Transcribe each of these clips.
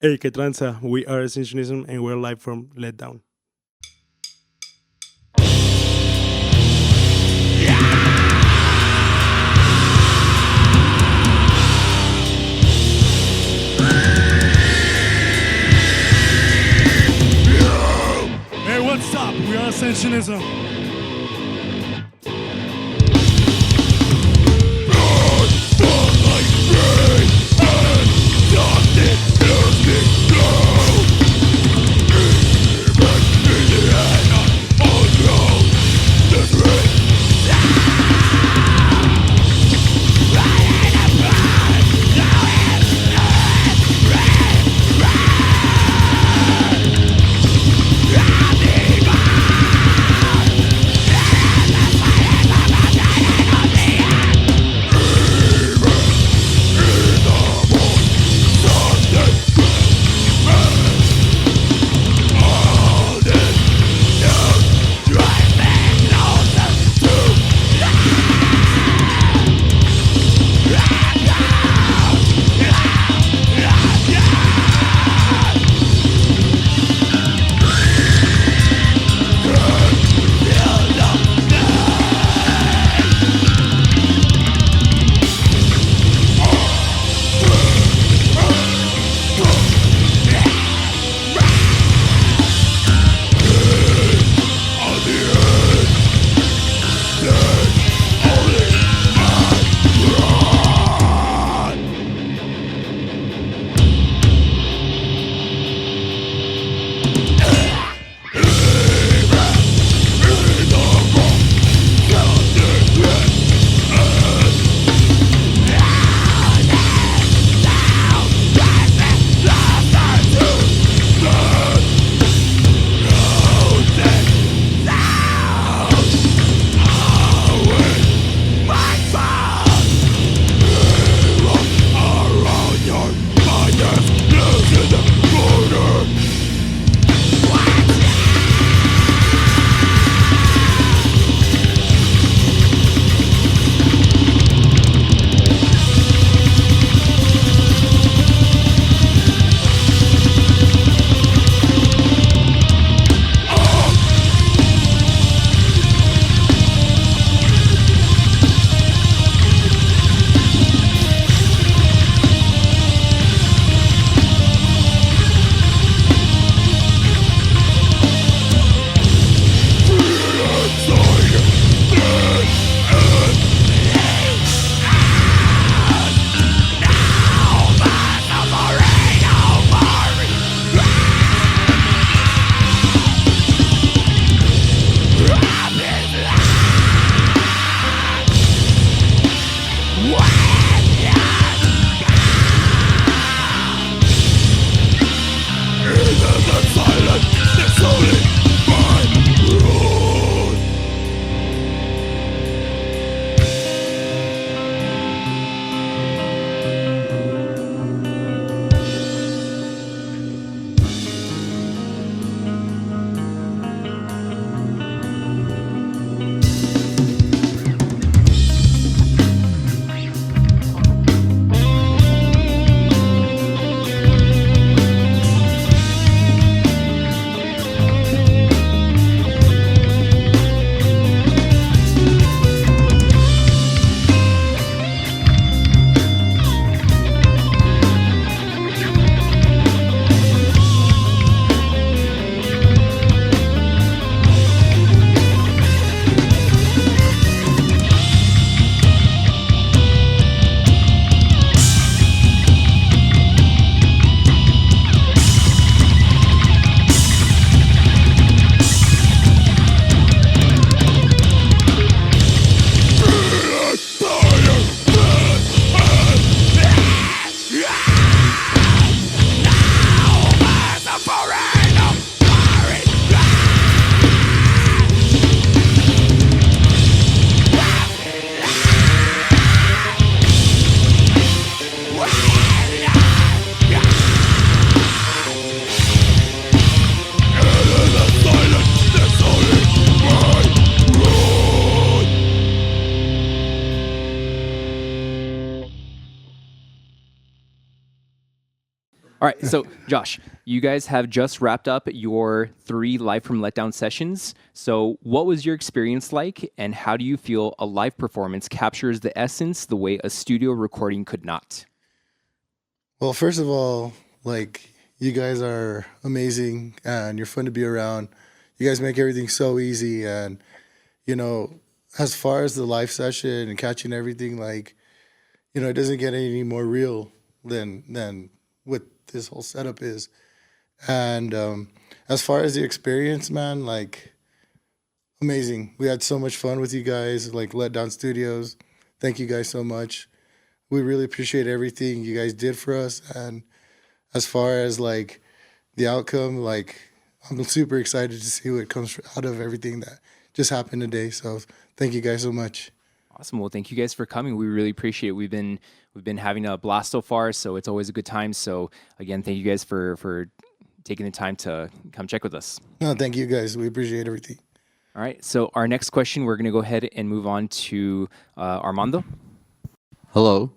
Hey, que tranza. We are Ascensionism and we're live from Let Down. Hey, what's up? We are Ascensionism. All right, so Josh, you guys have just wrapped up your 3 Live from Letdown sessions. So what was your experience like, and how do you feel a live performance captures the essence the way a studio recording could not? Well, first of all, like, you guys are amazing and you're fun to be around. You guys make everything so easy. And, you know, as far as the live session and catching everything, like, you know, it doesn't get any more real than what this whole setup is. And as far as the experience, man, like, amazing. We had so much fun with you guys, like Letdown Studios. Thank you guys so much. We really appreciate everything you guys did for us. And as far as like the outcome, like, I'm super excited to see what comes out of everything that just happened today. So thank you guys so much. Awesome. Well, thank you guys for coming. We really appreciate it. We've been having a blast so far, so it's always a good time. So again, thank you guys for taking the time to come check with us. No, thank you guys. We appreciate everything. All right. So our next question, we're going to go ahead and move on to Armando. Hello.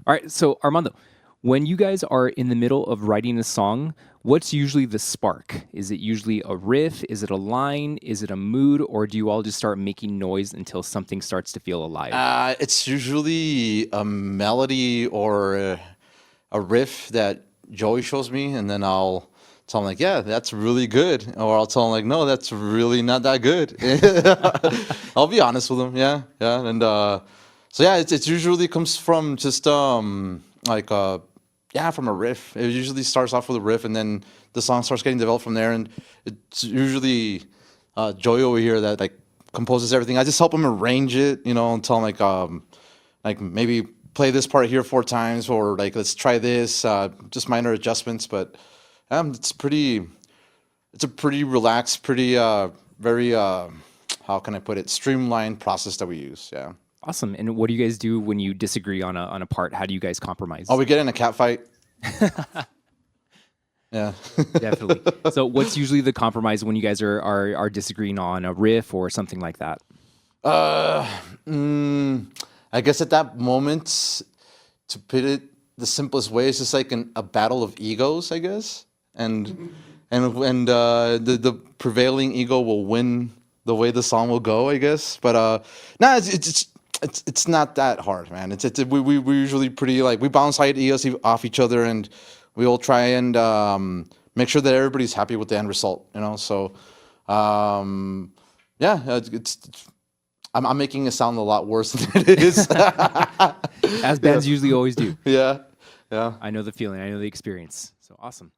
All right. So Armando, when you guys are in the middle of writing a song, what's usually the spark? Is it usually a riff? Is it a line? Is it a mood? Or do you all just start making noise until something starts to feel alive? It's usually a melody or a riff that Joey shows me, and then I'll tell him like, yeah, that's really good. Or I'll tell him like, no, that's really not that good. I'll be honest with him. Yeah. And so yeah, it usually comes from just from a riff. It usually starts off with a riff, and then the song starts getting developed from there. And it's usually Joey over here that like composes everything. I just help him arrange it, and tell him like maybe play this part here 4 times, or like let's try this, just minor adjustments. But it's a pretty relaxed, pretty very how can I put it, streamlined process that we use. Yeah. Awesome. And what do you guys do when you disagree on a part? How do you guys compromise? Oh, we get in a cat fight. Yeah. Definitely. So what's usually the compromise when you guys are disagreeing on a riff or something like that? I guess at that moment, to put it the simplest way, it's just like a battle of egos, I guess. And the prevailing ego will win the way the song will go, I guess. But it's not that hard, man. We usually pretty like we bounce ideas off each other, and we all try and make sure that everybody's happy with the end result. So yeah, I'm making it sound a lot worse than it is, as bands usually always do. Yeah. I know the feeling. I know the experience. So awesome.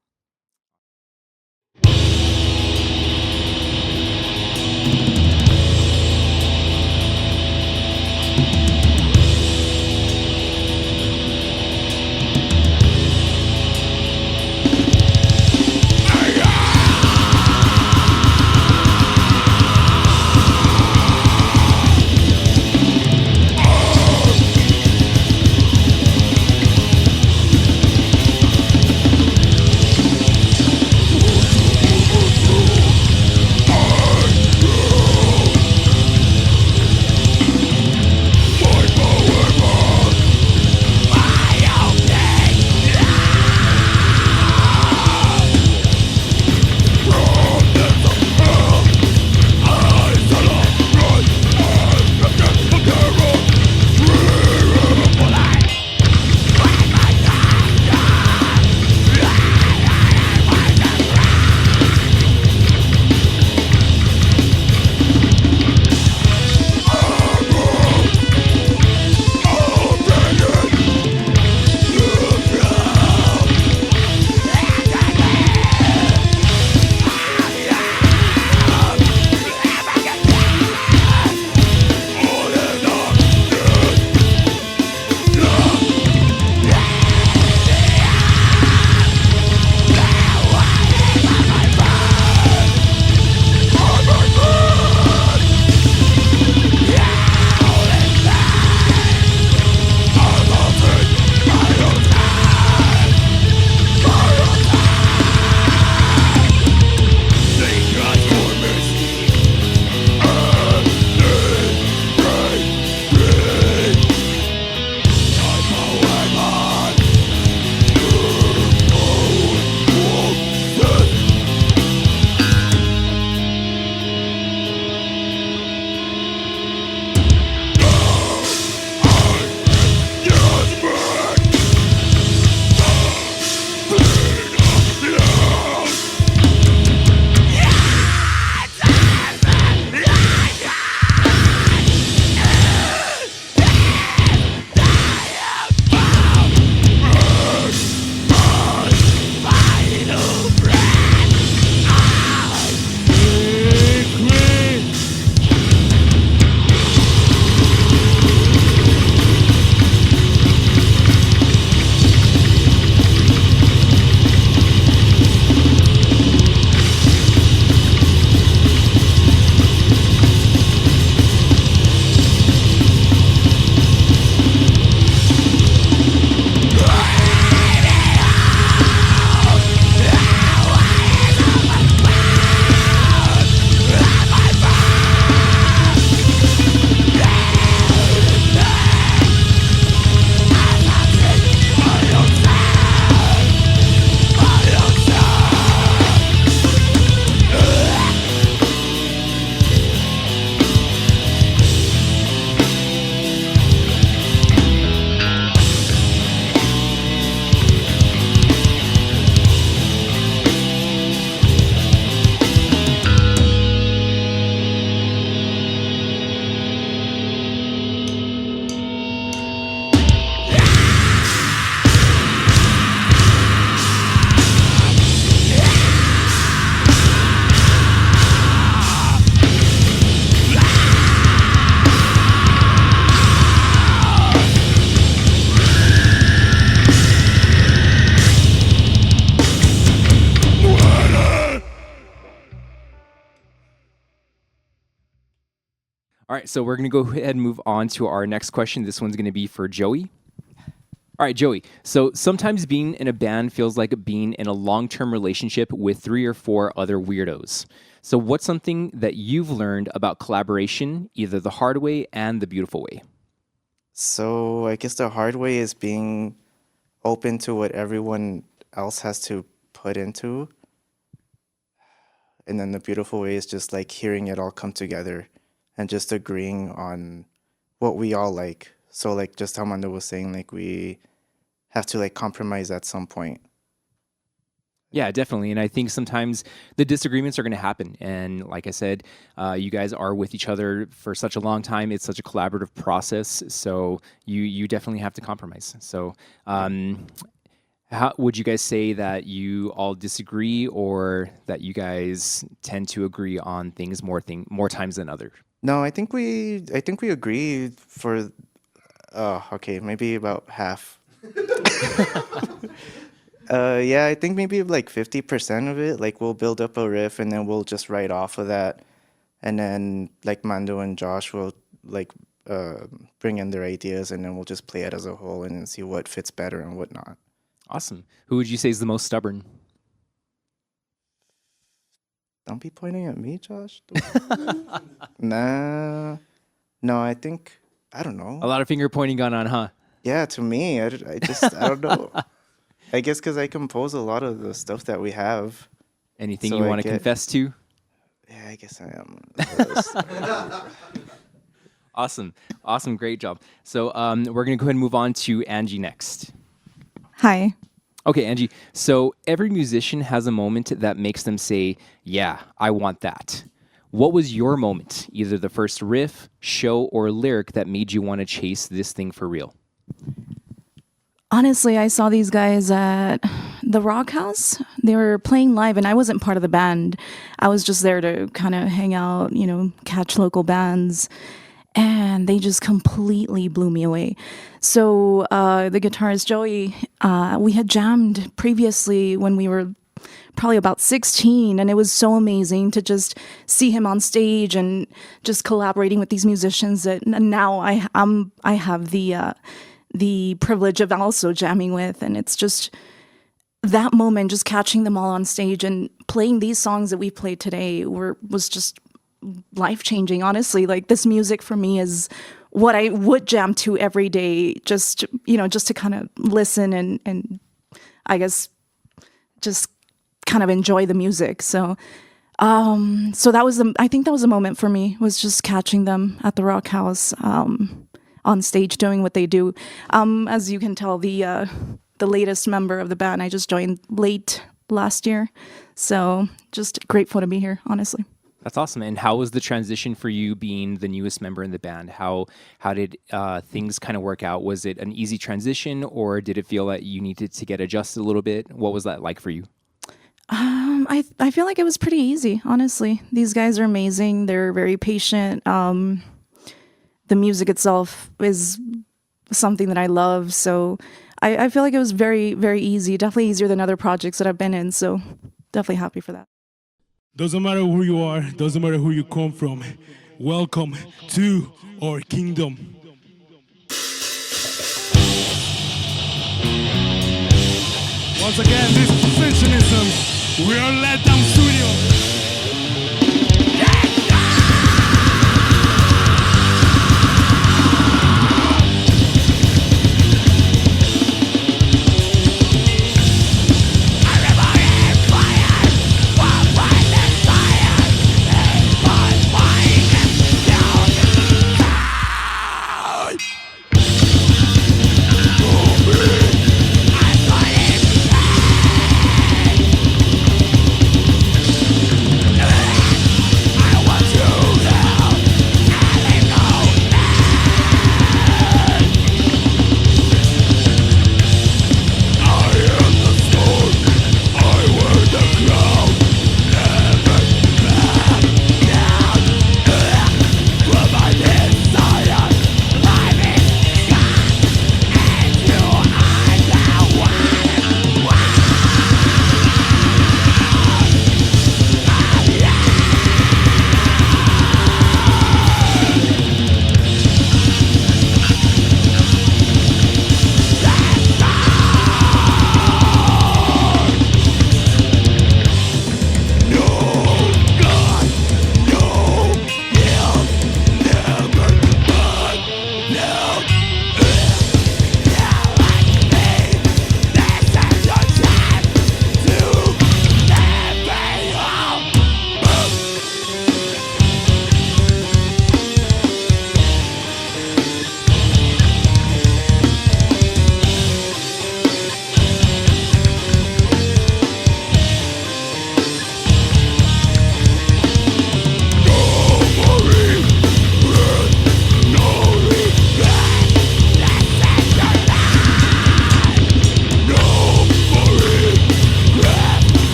All right, so we're going to go ahead and move on to our next question. This one's going to be for Joey. All right, Joey. So sometimes being in a band feels like being in a long-term relationship with 3 or 4 other weirdos. So what's something that you've learned about collaboration, either the hard way and the beautiful way? So I guess the hard way is being open to what everyone else has to put into. And then the beautiful way is just like hearing it all come together and just agreeing on what we all like. So like just how Mando was saying, like we have to like compromise at some point. Yeah, definitely. And I think sometimes the disagreements are going to happen. And like I said, you guys are with each other for such a long time. It's such a collaborative process. So you definitely have to compromise. So how would you guys say that you all disagree, or that you guys tend to agree on things more times than others? No, I think we agree for okay, maybe about half. Yeah, I think maybe like 50% of it, like we'll build up a riff and then we'll just write off of that. And then like Mando and Josh will like bring in their ideas, and then we'll just play it as a whole and then see what fits better and what not. Awesome. Who would you say is the most stubborn? Don't be pointing at me, Josh. Nah. No, I don't know. A lot of finger pointing going on, huh? Yeah, to me, I don't know. I guess because I compose a lot of the stuff that we have. Anything So you I want to get- confess to? Yeah, I guess I am. Awesome. Great job. So we're going to go ahead and move on to Angie next. Hi. Okay, Angie. So every musician has a moment that makes them say, yeah, I want that. What was your moment, either the first riff, show, or lyric that made you want to chase this thing for real? Honestly, I saw these guys at the Rock House. They were playing live, and I wasn't part of the band. I was just there to kind of hang out, catch local bands. And they just completely blew me away. So the guitarist Joey, we had jammed previously when we were probably about 16, and it was so amazing to just see him on stage and just collaborating with these musicians that now I have the privilege of also jamming with. And it's just that moment, just catching them all on stage and playing these songs that we played today was just life-changing, honestly. Like, this music for me is what I would jam to every day, just to kind of listen and I guess just kind of enjoy the music. So that was I think that was a moment for me, was just catching them at the Rock House on stage doing what they do. As you can tell, the latest member of the band, I just joined late last year. So just grateful to be here, honestly. That's awesome. And how was the transition for you being the newest member in the band? How did things kind of work out? Was it an easy transition, or did it feel like you needed to get adjusted a little bit? What was that like for you? I feel like it was pretty easy, honestly. These guys are amazing. They're very patient. The music itself is something that I love. So I feel like it was very, very easy. Definitely easier than other projects that I've been in. So definitely happy for that. Doesn't matter who you are, doesn't matter who you come from. Welcome to our kingdom. Once again, this is Ascensionism. We are Let Down Studio.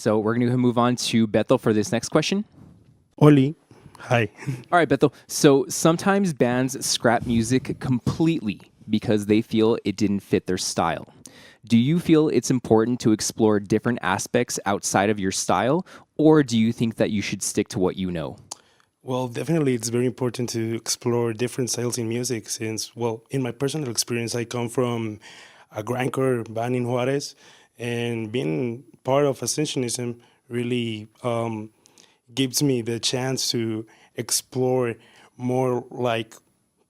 So we're going to move on to Beto for this next question. Oli, hi. All right, Beto. So sometimes bands scrap music completely because they feel it didn't fit their style. Do you feel it's important to explore different aspects outside of your style, or do you think that you should stick to what you know? Well, definitely it's very important to explore different styles in music since, well, in my personal experience, I come from a grindcore band in Juarez, and being part of Ascensionism really gives me the chance to explore more like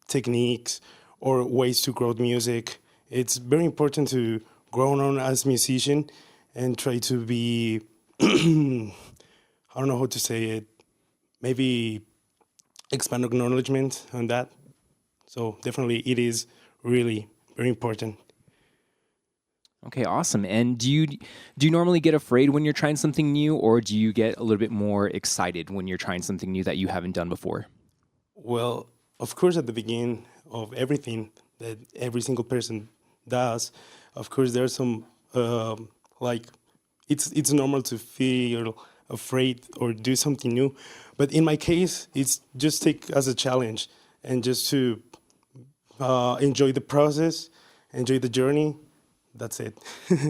techniques or ways to grow music. It's very important to grow on as musician and try to be, I don't know how to say it, maybe expand acknowledgement on that. So definitely it is really very important. Okay, awesome. And do you normally get afraid when you're trying something new, or do you get a little bit more excited when you're trying something new that you haven't done before? Well, of course, at the beginning of everything that every single person does, of course, there's some like it's normal to feel afraid or do something new, but in my case, it's just take as a challenge and just to enjoy the process, enjoy the journey. That's it.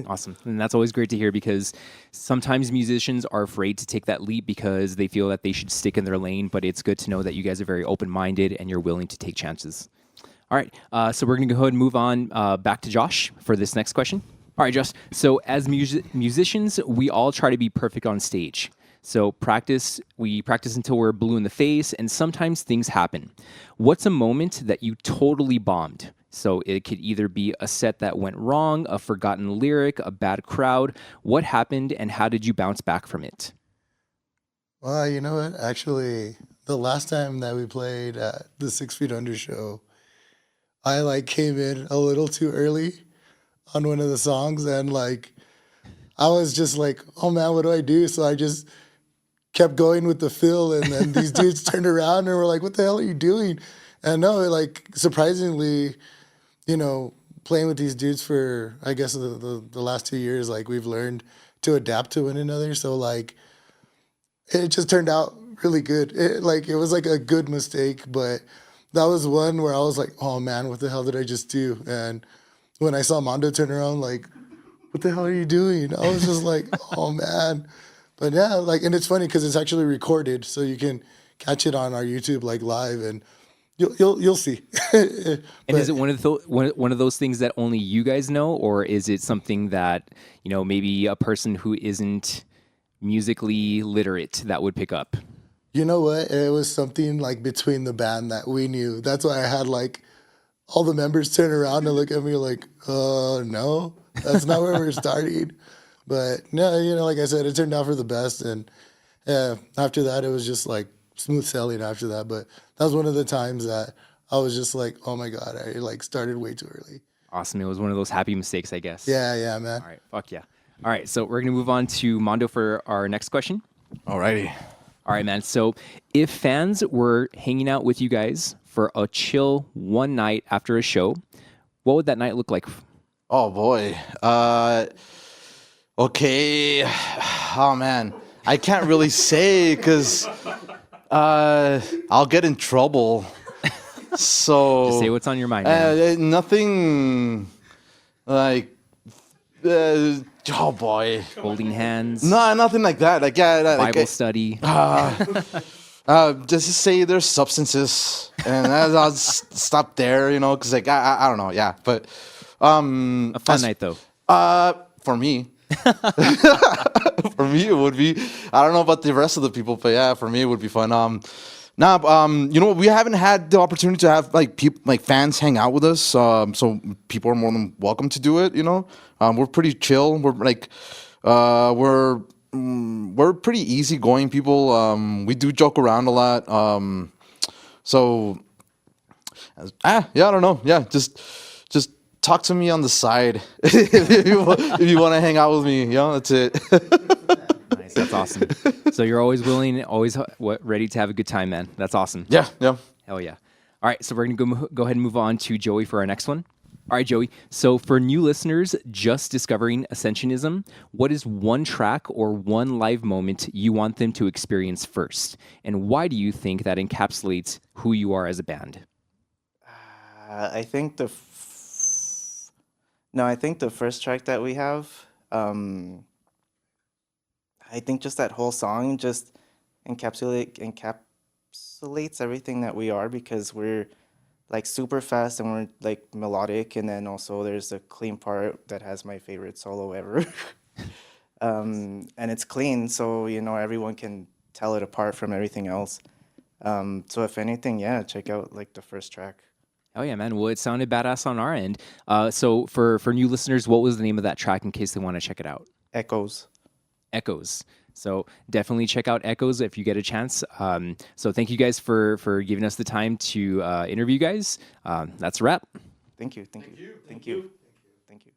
Awesome. And that's always great to hear, because sometimes musicians are afraid to take that leap because they feel that they should stick in their lane, but it's good to know that you guys are very open-minded and you're willing to take chances. All right, so we're going to go ahead and move on back to Josh for this next question. All right, Josh. So as musicians, we all try to be perfect on stage. So we practice until we're blue in the face, and sometimes things happen. What's a moment that you totally bombed? So it could either be a set that went wrong, a forgotten lyric, a bad crowd. What happened, and how did you bounce back from it? Well, you know what? Actually, the last time that we played at the 6 Feet Under show, I came in a little too early on one of the songs, and I was just like, oh man, what do I do? So I just kept going with the fill, and then these dudes turned around and were like, what the hell are you doing? And no, surprisingly, playing with these dudes for, I guess, the last 2 years, we've learned to adapt to one another. So it just turned out really good. It was a good mistake, but that was one where I was like, oh man, what the hell did I just do? And when I saw Mondo turn around, what the hell are you doing? I was just like, oh man. But yeah, and it's funny because it's actually recorded, so you can catch it on our YouTube live, and you'll see. And is it one of those things that only you guys know, or is it something that maybe a person who isn't musically literate that would pick up? You know what? It was something between the band that we knew. That's why I had all the members turn around and look at me like, no, that's not where we're starting. But no, like I said, it turned out for the best. And after that, it was just smooth sailing after that. But that was one of the times that I was just like, oh my God, I started way too early. Awesome. It was one of those happy mistakes, I guess. Yeah, man. All right, fuck yeah. All right, so we're going to move on to Mondo for our next question. Alrighty. All right, man. So if fans were hanging out with you guys for a chill one night after a show, what would that night look like? Oh boy. Okay. Oh man. I can't really say because I'll get in trouble. So Just say what's on your mind, man. Nothing oh boy. Holding hands. No, nothing like that. Bible study. Just to say there's substances, and I'll just stop there, because I don't know, yeah. But A fun night though. For me. For me it would be. I don't know about the rest of the people, but yeah, for me it would be fun. We haven't had the opportunity to have people fans hang out with us. So people are more than welcome to do it. We're pretty chill. We're pretty easygoing people. We do joke around a lot. I don't know. Yeah, just talk to me on the side if you want to hang out with me. That's it. Nice, that's awesome. So you're always willing, always ready to have a good time, man. That's awesome. Yeah. Hell yeah. All right, so we're gonna go ahead and move on to Joey for our next one. All right, Joey. So for new listeners just discovering Ascensionism, what is one track or one live moment you want them to experience first? And why do you think that encapsulates who you are as a band? I think no, I think the first track that we have, I think just that whole song just encapsulates everything that we are, because we're like super fast and we're like melodic, and then also there's a clean part that has my favorite solo ever. And it's clean, so everyone can tell it apart from everything else. So if anything, yeah, check out like the first track. Oh yeah, man. Well, it sounded badass on our end. So for new listeners, what was the name of that track in case they want to check it out? Echoes. Echoes. So definitely check out Echoes if you get a chance. So thank you guys for giving us the time to interview you guys. That's a wrap. Thank you. Thank you. Thank you. Thank you.